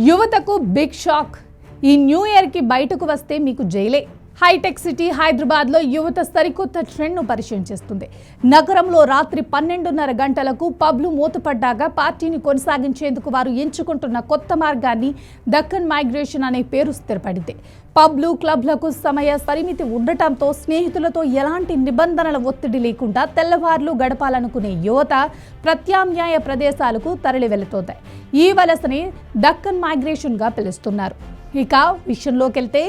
యువతకు big shock. ఈ new year కి బయటకు వస్తే మీకు జైలే. హైటెక్ సిటీ హైదరాబాద్ లో యువత సరికొత్త ట్రెండ్ ను పరిచయం చేస్తుంది. నగరంలో రాత్రి 12:30 గంటలకు పబ్లు మూతపడ్డాగా పార్టీని కొనసాగించేందుకు వారు ఎంచుకుంటున్న కొత్త మార్గాన్ని దక్కన్ మైగ్రేషన్ అనే పేరు స్థిరపడింది. పబ్లు క్లబ్లకు సమయ పరిమితి ఉండటంతో స్నేహితులతో ఎలాంటి నిబంధనల ఒత్తిడి లేకుండా తెల్లవార్లు గడపాలనుకునే యువత ప్రత్యామ్నాయ ప్రదేశాలకు తరలి వెళుతోంది. ఈ వలసని దక్కన్ మైగ్రేషన్ గా పిలుస్తున్నారు. ఇక విషయంలోకి వెళ్తే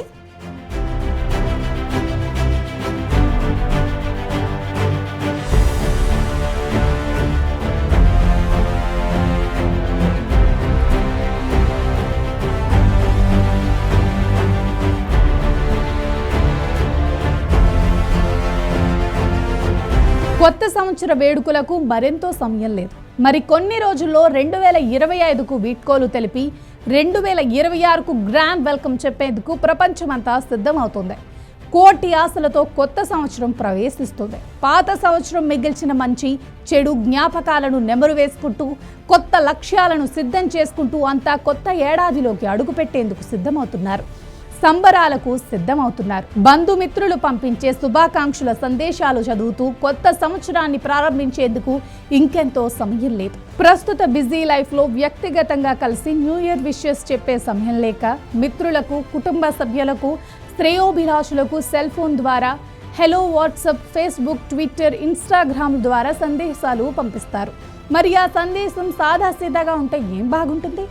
కొత్త సంవత్సర వేడుకలకు మరెంతో సమయం లేదు. మరి కొన్ని రోజుల్లో 2025కు వీడ్కోలు తెలిపి 2026కు గ్రాండ్ వెల్కమ్ చెప్పేందుకు ప్రపంచమంతా సిద్ధమవుతుంది. కోటి ఆశలతో కొత్త సంవత్సరం ప్రవేశిస్తుంది. పాత సంవత్సరం మిగిల్చిన మంచి చెడు జ్ఞాపకాలను నెమరు వేసుకుంటూ కొత్త లక్ష్యాలను సిద్ధం చేసుకుంటూ అంతా కొత్త ఏడాదిలోకి అడుగుపెట్టేందుకు సిద్ధమవుతున్నారు. సంబరాలకు సిద్ధమవుతున్నారు. బంధుమిత్రులు పంపించే శుభాకాంక్షల సందేశాలు చదువుతూ కొత్త సంవత్సరాన్ని ప్రారంభించేందుకు ఇంకెంతో సమయం లేదు. ప్రస్తుత బిజీ లైఫ్ లో వ్యక్తిగతంగా కలిసి న్యూ ఇయర్ విషెస్ చెప్పే సమయం లేక మిత్రులకు, కుటుంబ సభ్యులకు, శ్రేయోభిలాషులకు సెల్ ఫోన్ ద్వారా hello, WhatsApp, Facebook, Twitter, Instagram ద్వారా సందేశాలు పంపిస్తారు. మరి ఆ సందేశం సాదాసీదాగా ఉంటే ఏం బాగుంటుంది?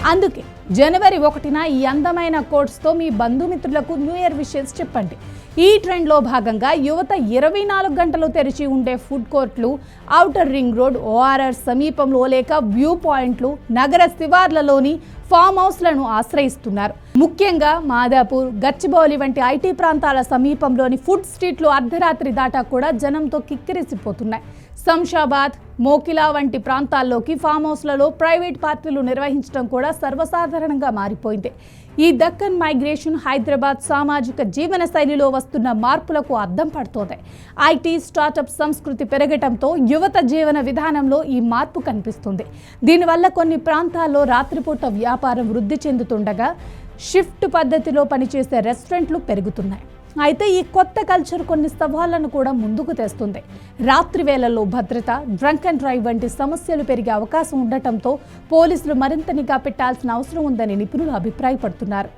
అందుకే జనవరి 1న ఈ అందమైన కోట్స్తో మీ బంధుమిత్రులకు న్యూ ఇయర్ విషెస్ చెప్పండి. ఈ ట్రెండ్లో భాగంగా యువత 24 గంటలు తెరిచి ఉండే ఫుడ్ కోర్ట్లు, ఔటర్ రింగ్ రోడ్, ORR సమీపంలో లేక వ్యూ పాయింట్లు, నగర శివార్లలోని ఫామ్ హౌస్లను ఆశ్రయిస్తున్నారు. ముఖ్యంగా మాదాపూర్, గచ్చిబౌలి వంటి ఐటీ ప్రాంతాల సమీపంలోని ఫుడ్ స్ట్రీట్లు అర్ధరాత్రి దాటా కూడా జనంతో కిక్కిరిసిపోతున్నాయి. శంషాబాద్, మోకిలా వంటి ప్రాంతాల్లోకి ఫామ్ హౌస్లలో ప్రైవేట్ పార్టీలు నిర్వహించడం కూడా సర్వసాధారణంగా మారిపోయింది. ఈ దక్కన్ మైగ్రేషన్ హైదరాబాద్ సామాజిక జీవన శైలిలో వస్తున్న మార్పులకు అద్దం పడుతోంది. ఐటీ, స్టార్టప్ సంస్కృతి పెరగటంతో యువత జీవన విధానంలో ఈ మార్పు కనిపిస్తుంది. దీనివల్ల కొన్ని ప్రాంతాల్లో రాత్రిపూట వ్యాపారం వృద్ధి చెందుతుండగా షిఫ్ట్ పద్ధతిలో పనిచేసే రెస్టారెంట్లు పెరుగుతున్నాయి. అయితే ఈ కొత్త కల్చర్ కొన్ని సవాళ్లను కూడా ముందుకు తెస్తుంది. రాత్రి వేళల్లో భద్రత, డ్రంక్ అండ్ డ్రైవ్ వంటి సమస్యలు పెరిగే అవకాశం ఉండటంతో పోలీసులు మరింత నిఘా పెట్టాల్సిన అవసరం ఉందని నిపుణులు అభిప్రాయపడుతున్నారు.